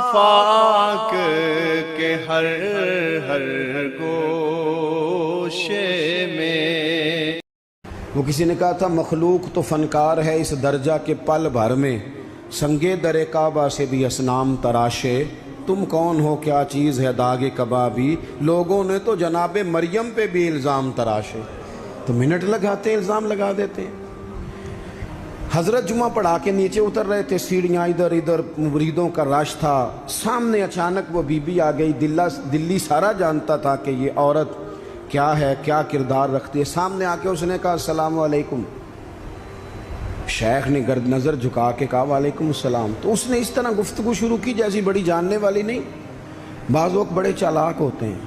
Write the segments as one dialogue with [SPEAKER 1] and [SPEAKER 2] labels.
[SPEAKER 1] آفاق کے ہر ہر گوشے میں۔
[SPEAKER 2] وہ کسی نے کہا تھا مخلوق تو فنکار ہے اس درجہ کے پل بھر میں، سنگے در کعبہ سے بھی اصنام تراشے، تم کون ہو کیا چیز ہے داغ کبابی، لوگوں نے تو جناب مریم پہ بھی الزام تراشے۔ تو منٹ لگاتے ہیں، الزام لگا دیتے ہیں۔ حضرت جمعہ پڑھا کے نیچے اتر رہے تھے، سیڑھیاں ادھر ادھر، مریدوں کا رش تھا، سامنے اچانک وہ بی بی آ گئی۔ دلی سارا جانتا تھا کہ یہ عورت کیا ہے، کیا کردار رکھتی ہے۔ سامنے آ کے اس نے کہا السلام علیکم۔ شیخ نے گرد نظر جھکا کے کہا وعلیکم السلام۔ تو اس نے اس طرح گفتگو شروع کی جیسی بڑی جاننے والی نہیں۔ بعض لوگ بڑے چالاک ہوتے ہیں۔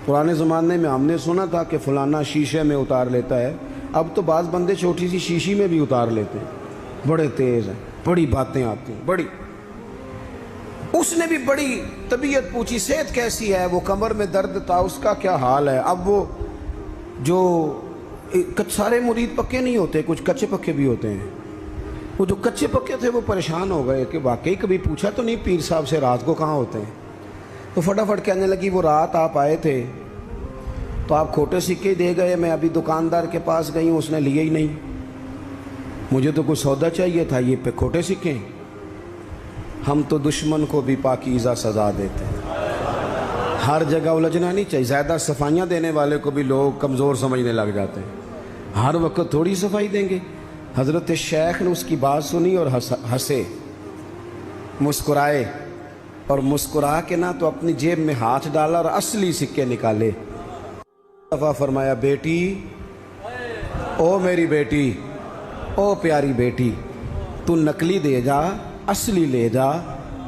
[SPEAKER 2] پرانے زمانے میں ہم نے سنا تھا کہ فلانا شیشے میں اتار لیتا ہے، اب تو بعض بندے چھوٹی سی شیشی میں بھی اتار لیتے ہیں، بڑے تیز ہیں، بڑی باتیں آتی ہیں، بڑی۔ اس نے بھی بڑی طبیعت پوچھی، صحت کیسی ہے؟ وہ کمر میں درد تھا، اس کا کیا حال ہے؟ اب وہ جو سارے مرید پکے نہیں ہوتے، کچھ کچے پکے بھی ہوتے ہیں۔ وہ جو کچے پکے تھے وہ پریشان ہو گئے کہ واقعی کبھی پوچھا تو نہیں پیر صاحب سے رات کو کہاں ہوتے ہیں۔ تو فٹافٹ کہنے لگی وہ رات آپ آئے تھے تو آپ کھوٹے سکے دے گئے، میں ابھی دکاندار کے پاس گئی ہوں، اس نے لیے ہی نہیں، مجھے تو کچھ سودا چاہیے تھا، یہ پہ کھوٹے سکے۔ ہم تو دشمن کو بھی پاکیزہ سزا دیتے ہیں۔ ہر جگہ الجھنا نہیں چاہیے، زیادہ صفائیاں دینے والے کو بھی لوگ کمزور سمجھنے لگ جاتے ہیں، ہر وقت تھوڑی صفائی دیں گے۔ حضرت شیخ نے اس کی بات سنی اور ہنسے، مسکرائے، اور مسکرا کے نہ تو اپنی جیب میں ہاتھ ڈالا اور اصلی سکے نکالے۔ دفعہ فرمایا بیٹی، او میری بیٹی، او پیاری بیٹی، تو نقلی دے جا، اصلی لے جا،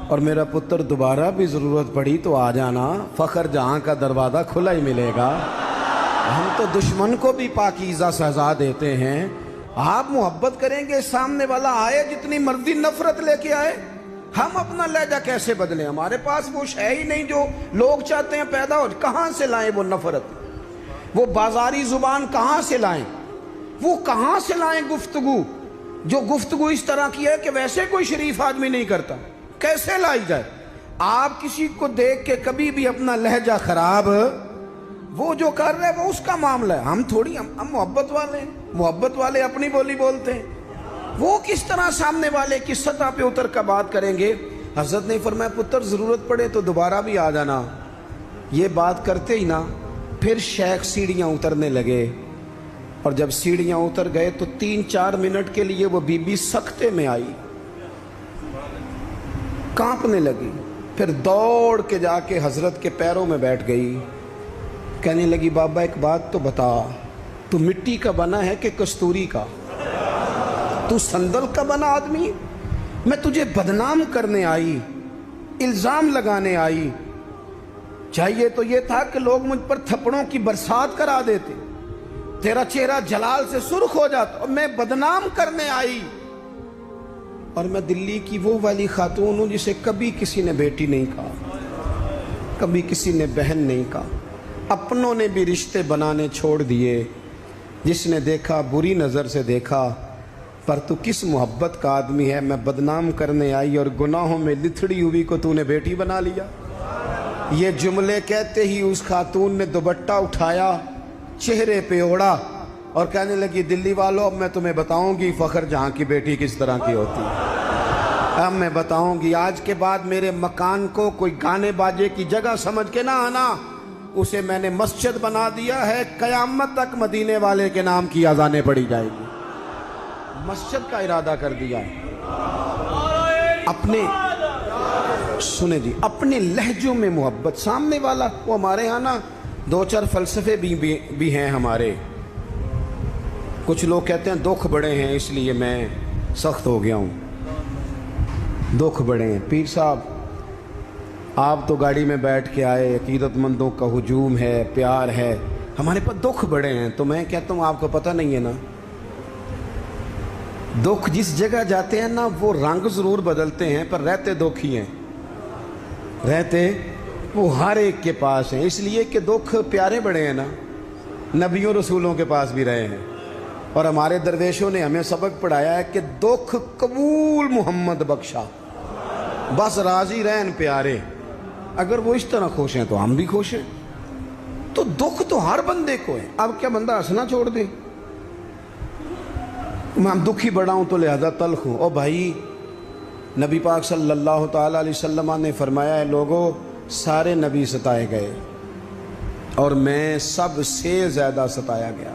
[SPEAKER 2] اور میرا پتر دوبارہ بھی ضرورت پڑی تو آ جانا، فخر جہاں کا دروازہ کھلا ہی ملے گا۔ ہم تو دشمن کو بھی پاکیزہ سزا دیتے ہیں۔ آپ محبت کریں گے، سامنے والا آئے جتنی مرضی نفرت لے کے آئے، ہم اپنا لہجہ کیسے بدلیں؟ ہمارے پاس وہ شے ہی نہیں جو لوگ چاہتے ہیں پیدا ہو۔ کہاں سے لائیں وہ نفرت، وہ بازاری زبان کہاں سے لائیں، وہ کہاں سے لائیں گفتگو جو گفتگو اس طرح کی ہے کہ ویسے کوئی شریف آدمی نہیں کرتا، کیسے لائی جائے؟ آپ کسی کو دیکھ کے کبھی بھی اپنا لہجہ خراب، وہ جو کر رہے وہ اس کا معاملہ ہے، ہم تھوڑی، ہم محبت والے ہیں، محبت والے اپنی بولی بولتے ہیں۔ وہ کس طرح سامنے والے کی سطح پہ اتر کر بات کریں گے؟ حضرت نے فرمایا پتر ضرورت پڑے تو دوبارہ بھی آ جانا۔ یہ بات کرتے ہی نا پھر شیخ سیڑھیاں اترنے لگے، اور جب سیڑھیاں اتر گئے تو 3-4 منٹ کے لیے وہ بی بی سکتے میں آئی، کانپنے لگی، پھر دوڑ کے جا کے حضرت کے پیروں میں بیٹھ گئی، کہنے لگی بابا ایک بات تو بتا، تو مٹی کا بنا ہے کہ کستوری کا؟ تو سندل کا بنا آدمی؟ میں تجھے بدنام کرنے آئی، الزام لگانے آئی، چاہیے تو یہ تھا کہ لوگ مجھ پر تھپڑوں کی برسات کرا دیتے، تیرا چہرہ جلال سے سرخ ہو جاتا، اور میں بدنام کرنے آئی۔ اور میں دلی کی وہ والی خاتون ہوں جسے کبھی کسی نے بیٹی نہیں کہا، کبھی کسی نے بہن نہیں کہا، اپنوں نے بھی رشتے بنانے چھوڑ دیے، جس نے دیکھا بری نظر سے دیکھا، پر تو کس محبت کا آدمی ہے، میں بدنام کرنے آئی اور گناہوں میں لتھڑی ہوئی کو تو نے بیٹی بنا لیا۔ یہ جملے کہتے ہی اس خاتون نے دوپٹہ اٹھایا، چہرے پہ اوڑا، اور کہنے لگی دلی والوں اب میں تمہیں بتاؤں گی فخر جہاں کی بیٹی کس طرح کی ہوتی ہے، اب میں بتاؤں گی۔ آج کے بعد میرے مکان کو کوئی گانے باجے کی جگہ سمجھ کے نہ آنا، اسے میں نے مسجد بنا دیا ہے، قیامت تک مدینے والے کے نام کی اذانیں پڑھی جائے گی، مسجد کا ارادہ کر دیا ہے۔ اپنے سنیں جی، اپنے لہجوں میں محبت، سامنے والا وہ ہمارے ہاں نا 2-4 فلسفے بھی ہیں ہمارے۔ کچھ لوگ کہتے ہیں دکھ بڑے ہیں اس لیے میں سخت ہو گیا ہوں، دکھ بڑے ہیں۔ پیر صاحب آپ تو گاڑی میں بیٹھ کے آئے، عقیدت مندوں کا ہجوم ہے، پیار ہے، ہمارے پاس دکھ بڑے ہیں، تو میں کہتا ہوں آپ کو پتہ نہیں ہے نا، دکھ جس جگہ جاتے ہیں نا وہ رنگ ضرور بدلتے ہیں پر رہتے دکھ ہی ہیں، رہتے وہ ہر ایک کے پاس ہیں، اس لیے کہ دکھ پیارے بڑے ہیں نا، نبیوں رسولوں کے پاس بھی رہے ہیں، اور ہمارے درویشوں نے ہمیں سبق پڑھایا ہے کہ دکھ قبول محمد بخشا، بس راضی رہن پیارے. اگر وہ اس طرح خوش ہیں تو ہم بھی خوش ہیں. تو دکھ تو ہر بندے کو ہے. اب کیا بندہ ہنسنا چھوڑ دے؟ میں دکھی بڑا ہوں تو لہذا تلخ ہوں. او بھائی، نبی پاک صلی اللہ تعالیٰ علیہ وسلم نے فرمایا ہے لوگوں سارے نبی ستائے گئے اور میں سب سے زیادہ ستایا گیا.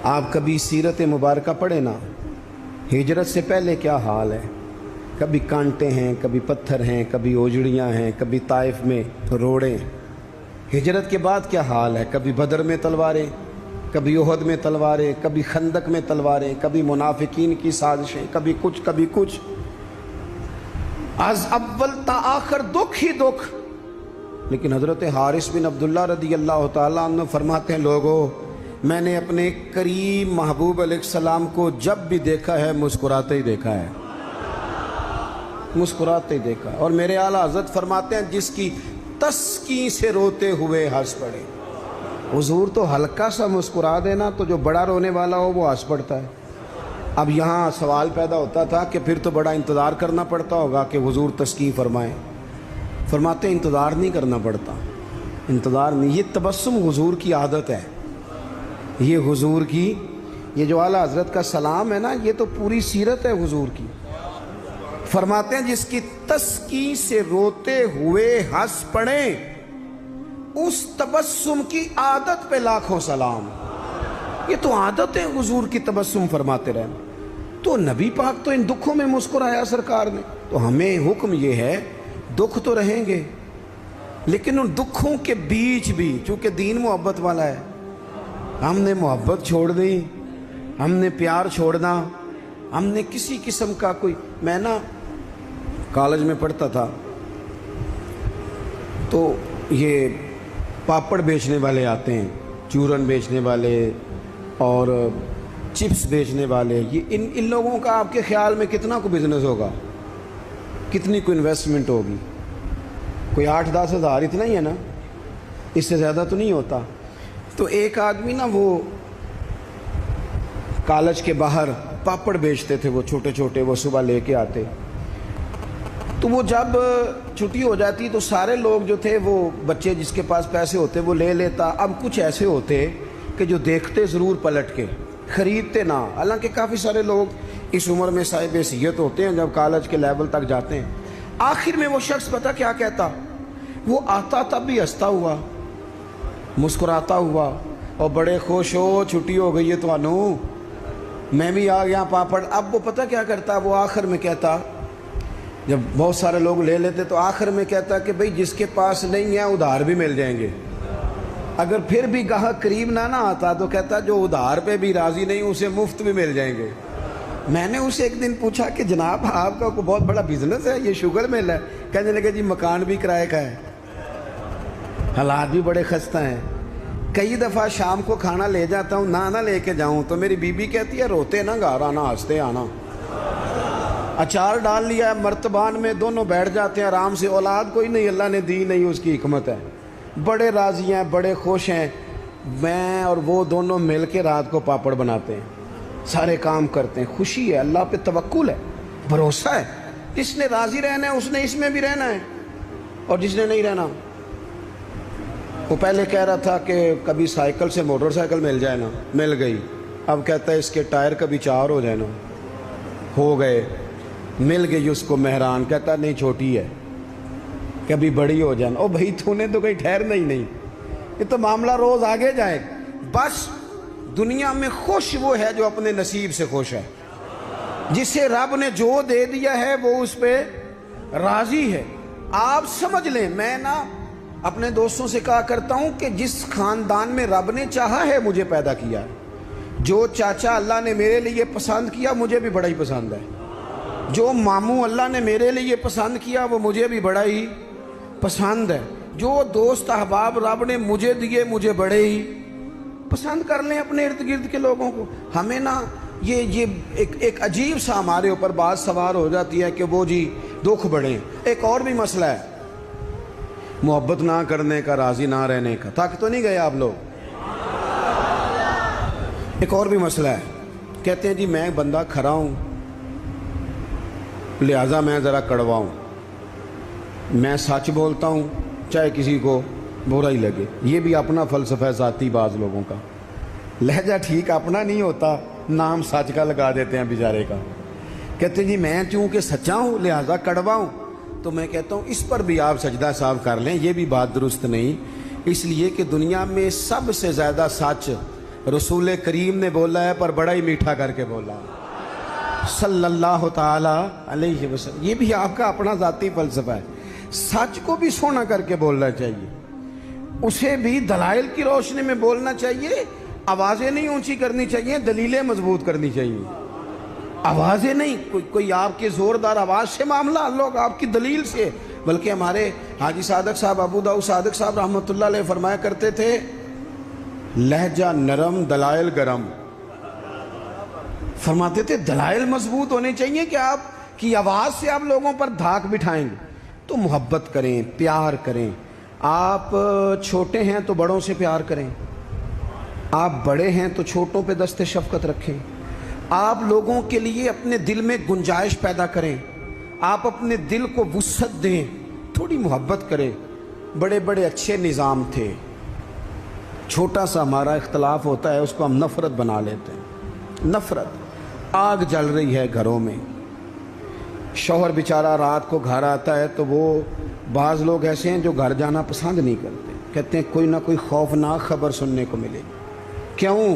[SPEAKER 2] آپ کبھی سیرت مبارکہ پڑھیں نا، ہجرت سے پہلے کیا حال ہے. کبھی کانٹے ہیں، کبھی پتھر ہیں، کبھی اوجڑیاں ہیں، کبھی طائف میں روڑے. ہجرت کے بعد کیا حال ہے. کبھی بدر میں تلواریں، کبھی احد میں تلواریں، کبھی خندق میں تلواریں، کبھی منافقین کی سازشیں، کبھی کچھ کبھی کچھ. از اول تا آخر دکھ ہی دکھ. لیکن حضرت حارث بن عبداللہ رضی اللہ تعالیٰ عنہ فرماتے ہیں لوگوں میں نے اپنے کریم محبوب علیہ السلام کو جب بھی دیکھا ہے مسکراتے ہی دیکھا ہے، مسکراتے ہی دیکھا. اور میرے اعلیٰ حضرت فرماتے ہیں جس کی تسکین سے روتے ہوئے ہنس پڑے. حضور تو ہلکا سا مسکرا دینا تو جو بڑا رونے والا ہو وہ ہنس پڑتا ہے. اب یہاں سوال پیدا ہوتا تھا کہ پھر تو بڑا انتظار کرنا پڑتا ہوگا کہ حضور تسکین فرمائیں. فرماتے ہیں انتظار نہیں کرنا پڑتا، انتظار نہیں. یہ تبسم حضور کی عادت ہے. یہ حضور کی، یہ جو اعلیٰ حضرت کا سلام ہے نا، یہ تو پوری سیرت ہے حضور کی. فرماتے ہیں جس کی تسکین سے روتے ہوئے ہنس پڑیں اس تبسم کی عادت پہ لاکھوں سلام. یہ تو عادت ہے حضور کی تبسم فرماتے رہنا. تو نبی پاک تو ان دکھوں میں مسکرایا سرکار نے. تو ہمیں حکم یہ ہے دکھ تو رہیں گے لیکن ان دکھوں کے بیچ بھی چونکہ دین محبت والا ہے، ہم نے محبت چھوڑ دی، ہم نے پیار چھوڑنا، ہم نے کسی قسم کا کوئی. میں نا کالج میں پڑھتا تھا تو یہ پاپڑ بیچنے والے آتے ہیں، چورن بیچنے والے اور چپس بیچنے والے. یہ ان لوگوں کا آپ کے خیال میں کتنا کو بزنس ہوگا، کتنی کو انویسٹمنٹ ہوگی؟ کوئی 8-10 ہزار اتنا ہی ہے نا، اس سے زیادہ تو نہیں ہوتا. تو ایک آدمی نا وہ کالج کے باہر پاپڑ بیچتے تھے، وہ چھوٹے چھوٹے، وہ صبح لے کے آتے. تو وہ جب چھٹی ہو جاتی تو سارے لوگ جو تھے وہ بچے جس کے پاس پیسے ہوتے وہ لے لیتا. اب کچھ ایسے ہوتے کہ جو دیکھتے ضرور پلٹ کے، خریدتے نہ. حالانکہ کافی سارے لوگ اس عمر میں صاحب حیثیت ہوتے ہیں جب کالج کے لیول تک جاتے ہیں. آخر میں وہ شخص پتہ کیا کہتا، وہ آتا تب بھی ہنستا ہوا، مسکراتا ہوا اور بڑے خوش ہو چھٹی ہو گئی ہے تو انو میں بھی آ گیا پاپڑ. اب وہ پتہ کیا کرتا، وہ آخر میں کہتا، جب بہت سارے لوگ لے لیتے تو آخر میں کہتا کہ بھئی جس کے پاس نہیں ہے ادھار بھی مل جائیں گے. اگر پھر بھی گاہک قریب نہ آتا تو کہتا جو ادھار پہ بھی راضی نہیں اسے مفت بھی مل جائیں گے. میں نے اسے ایک دن پوچھا کہ جناب آپ کا کوئی بہت بڑا بزنس ہے، یہ شوگر مل ہے؟ کہنے لگے جی مکان بھی کرائے کا ہے، حالات بھی بڑے خستہ ہیں. کئی دفعہ شام کو کھانا لے جاتا ہوں، نہ لے کے جاؤں تو میری بیوی کہتی ہے روتے نہ گھر آنا، ہنستے آنا. اچار ڈال لیا ہے مرتبان میں، دونوں بیٹھ جاتے ہیں آرام سے. اولاد کوئی نہیں اللہ نے دی نہیں، اس کی حکمت ہے. بڑے راضی ہیں، بڑے خوش ہیں. میں اور وہ دونوں مل کے رات کو پاپڑ بناتے ہیں، سارے کام کرتے ہیں. خوشی ہے، اللہ پہ توکل ہے، بھروسہ ہے. جس نے راضی رہنا ہے اس نے اس میں بھی رہنا ہے، اور جس نے نہیں رہنا. وہ پہلے کہہ رہا تھا کہ کبھی سائیکل سے موٹر سائیکل مل جائے نا، مل گئی. اب کہتا ہے اس کے ٹائر کبھی 4 ہو جائے نا، ہو گئے. مل گئی اس کو مہران، کہتا نہیں چھوٹی ہے، کبھی بڑی ہو جائے نا. او بھائی تو نے تو کہیں ٹھہرنا ہی نہیں، یہ تو معاملہ روز آگے جائے. بس دنیا میں خوش وہ ہے جو اپنے نصیب سے خوش ہے، جسے رب نے جو دے دیا ہے وہ اس پہ راضی ہے. آپ سمجھ لیں، میں نا اپنے دوستوں سے کہا کرتا ہوں کہ جس خاندان میں رب نے چاہا ہے مجھے پیدا کیا ہے. جو چاچا اللہ نے میرے لیے پسند کیا مجھے بھی بڑا ہی پسند ہے. جو ماموں اللہ نے میرے لیے پسند کیا وہ مجھے بھی بڑا ہی پسند ہے. جو دوست احباب رب نے مجھے دیے مجھے بڑے ہی پسند. کر لیں اپنے ارد گرد کے لوگوں کو. ہمیں نا یہ ایک عجیب سا ہمارے اوپر بات سوار ہو جاتی ہے کہ وہ جی دکھ بڑھیں. ایک اور بھی مسئلہ ہے محبت نہ کرنے کا، راضی نہ رہنے کا. تھک تو نہیں گئے آپ لوگ؟ ایک اور بھی مسئلہ ہے. کہتے ہیں جی میں بندہ کھرا ہوں لہٰذا میں ذرا کڑوا ہوں. میں سچ بولتا ہوں چاہے کسی کو برا ہی لگے. یہ بھی اپنا فلسفہ ذاتی بعض لوگوں کا. لہجہ ٹھیک اپنا نہیں ہوتا, نام سچ کا لگا دیتے ہیں بیچارے کا. کہتے ہیں جی میں چونکہ سچا ہوں لہذا کڑوا ہوں. تو میں کہتا ہوں اس پر بھی آپ سجدہ صاحب کر لیں, یہ بھی بات درست نہیں. اس لیے کہ دنیا میں سب سے زیادہ سچ رسول کریم نے بولا ہے, پر بڑا ہی میٹھا کر کے بولا صلی اللہ تعالی علیہ وسلم. یہ بھی آپ کا اپنا ذاتی فلسفہ ہے. سچ کو بھی سونا کر کے بولنا چاہیے, اسے بھی دلائل کی روشنی میں بولنا چاہیے. آوازیں نہیں اونچی کرنی چاہیے, دلیلیں مضبوط کرنی چاہیے. آوازیں نہیں, کوئی آپ کے زوردار آواز سے معاملہ, لوگ آپ کی دلیل سے. بلکہ ہمارے حاجی صادق صاحب, ابو داؤد صادق صاحب رحمۃ اللہ علیہ فرمایا کرتے تھے لہجہ نرم دلائل گرم. فرماتے تھے دلائل مضبوط ہونے چاہیے کہ آپ کی آواز سے آپ لوگوں پر دھاک بٹھائیں گے تو محبت کریں, پیار کریں. آپ چھوٹے ہیں تو بڑوں سے پیار کریں, آپ بڑے ہیں تو چھوٹوں پہ دست شفقت رکھیں. آپ لوگوں کے لیے اپنے دل میں گنجائش پیدا کریں, آپ اپنے دل کو وسعت دیں, تھوڑی محبت کریں. بڑے بڑے اچھے نظام تھے, چھوٹا سا ہمارا اختلاف ہوتا ہے اس کو ہم نفرت بنا لیتے ہیں. نفرت, آگ جل رہی ہے گھروں میں, شوہر بیچارہ رات کو گھر آتا ہے تو وہ بعض لوگ ایسے ہیں جو گھر جانا پسند نہیں کرتے, کہتے ہیں کوئی نہ کوئی خوفناک خبر سننے کو ملے. کیوں؟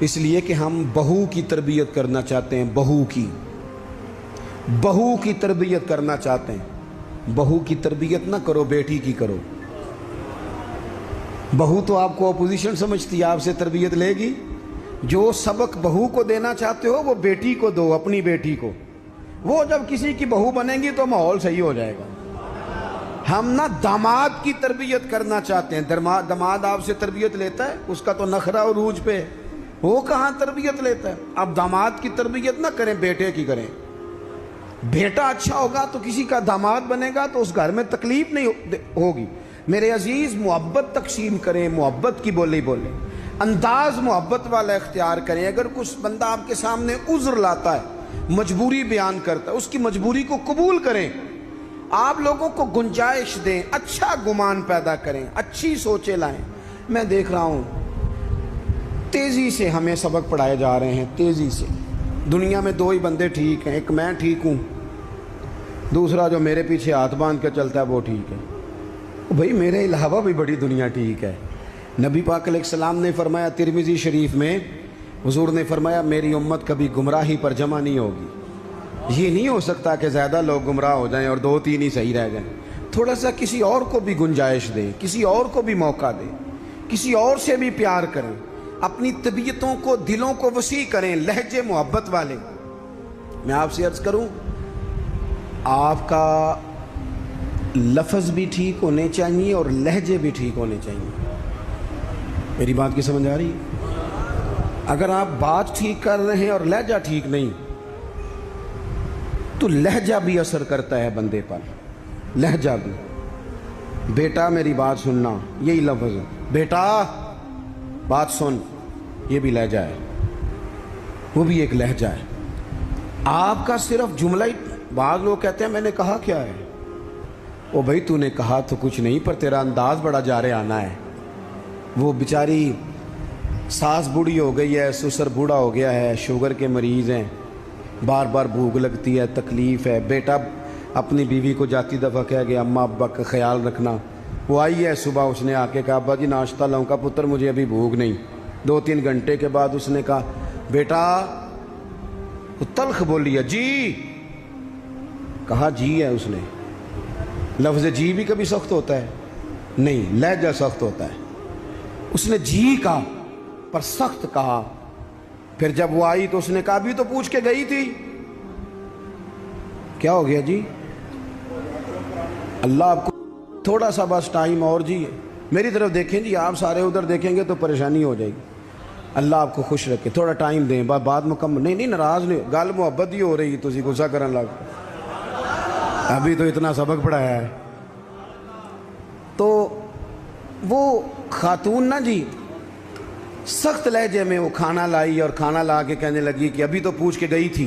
[SPEAKER 2] اس لیے کہ ہم بہو کی تربیت کرنا چاہتے ہیں, بہو کی تربیت کرنا چاہتے ہیں. بہو کی تربیت نہ کرو, بیٹی کی کرو. بہو تو آپ کو اپوزیشن سمجھتی ہے, آپ سے تربیت لے گی. جو سبق بہو کو دینا چاہتے ہو وہ بیٹی کو دو, اپنی بیٹی کو. وہ جب کسی کی بہو بنے گی تو ماحول صحیح ہو جائے گا. ہم نہ داماد کی تربیت کرنا چاہتے ہیں. داماد آپ سے تربیت لیتا ہے, اس کا تو نخرہ عروج پہ, وہ کہاں تربیت لیتا ہے. اب داماد کی تربیت نہ کریں, بیٹے کی کریں. بیٹا اچھا ہوگا تو کسی کا داماد بنے گا تو اس گھر میں تکلیف نہیں ہوگی. میرے عزیز, محبت تقسیم کریں, محبت کی بولی بولیں, انداز محبت والا اختیار کریں. اگر کچھ بندہ آپ کے سامنے عذر لاتا ہے, مجبوری بیان کرتا ہے, اس کی مجبوری کو قبول کریں. آپ لوگوں کو گنجائش دیں, اچھا گمان پیدا کریں, اچھی سوچیں لائیں. میں دیکھ رہا ہوں تیزی سے ہمیں سبق پڑھائے جا رہے ہیں, تیزی سے. دنیا میں دو ہی بندے ٹھیک ہیں, ایک میں ٹھیک ہوں, دوسرا جو میرے پیچھے ہاتھ باندھ کے چلتا ہے وہ ٹھیک ہے. بھئی میرے علاوہ بھی بڑی دنیا ٹھیک ہے. نبی پاک علیہ السلام نے فرمایا ترمذی شریف میں, حضور نے فرمایا میری امت کبھی گمراہی پر جمع نہیں ہوگی. یہ نہیں ہو سکتا کہ زیادہ لوگ گمراہ ہو جائیں اور 2-3 ہی صحیح رہ جائیں. تھوڑا سا کسی اور کو بھی گنجائش دیں, کسی اور کو بھی موقع دیں, کسی اور سے بھی پیار کریں. اپنی طبیعتوں کو, دلوں کو وسیع کریں, لہجے محبت والے. میں آپ سے عرض کروں, آپ کا لفظ بھی ٹھیک ہونے چاہیے اور لہجے بھی ٹھیک ہونے چاہیے. میری بات کی سمجھ آ رہی ہے؟ اگر آپ بات ٹھیک کر رہے ہیں اور لہجہ ٹھیک نہیں تو لہجہ بھی اثر کرتا ہے بندے پر, لہجہ بھی. بیٹا میری بات سننا, یہی لفظ ہے, بیٹا بات سن, یہ بھی لہجہ ہے, وہ بھی ایک لہجہ ہے. آپ کا صرف جملہ ہی, بعض لوگ کہتے ہیں میں نے کہا کیا ہے. او بھائی تو نے کہا تو کچھ نہیں, پر تیرا انداز بڑا جارے آنا ہے. وہ بیچاری ساس بوڑھی ہو گئی ہے, سسر بوڑھا ہو گیا ہے, شوگر کے مریض ہیں, بار بار بھوک لگتی ہے, تکلیف ہے. بیٹا اپنی بیوی کو جاتی دفعہ کہہ گیا اماں ابا کا خیال رکھنا. وہ آئی ہے صبح, اس نے آ کے کہا ابا جی ناشتہ لاؤں کا پتر, مجھے ابھی بھوک نہیں. 2-3 گھنٹے کے بعد اس نے کہا بیٹا, وہ تلخ بولی ہے, جی کہا جی ہے اس نے. لفظ جی بھی کبھی سخت ہوتا ہے نہیں, لہجہ سخت ہوتا ہے. اس نے جی کہا پر سخت کہا. پھر جب وہ آئی تو اس نے کہا بھی تو پوچھ کے گئی تھی. کیا ہو گیا جی؟ اللہ آپ کو تھوڑا سا بس ٹائم اور جی, میری طرف دیکھیں جی, آپ سارے ادھر دیکھیں گے تو پریشانی ہو جائے گی. اللہ آپ کو خوش رکھے, تھوڑا ٹائم دیں, بات مکمل نہیں ناراض نہیں, گل محبت ہی ہو رہی, تسی غصہ کرن لگ, ابھی تو اتنا سبق پڑھایا ہے. تو وہ خاتون نا جی سخت لہجے میں وہ کھانا لائی اور کھانا لا کے کہنے لگی کہ ابھی تو پوچھ کے گئی تھی.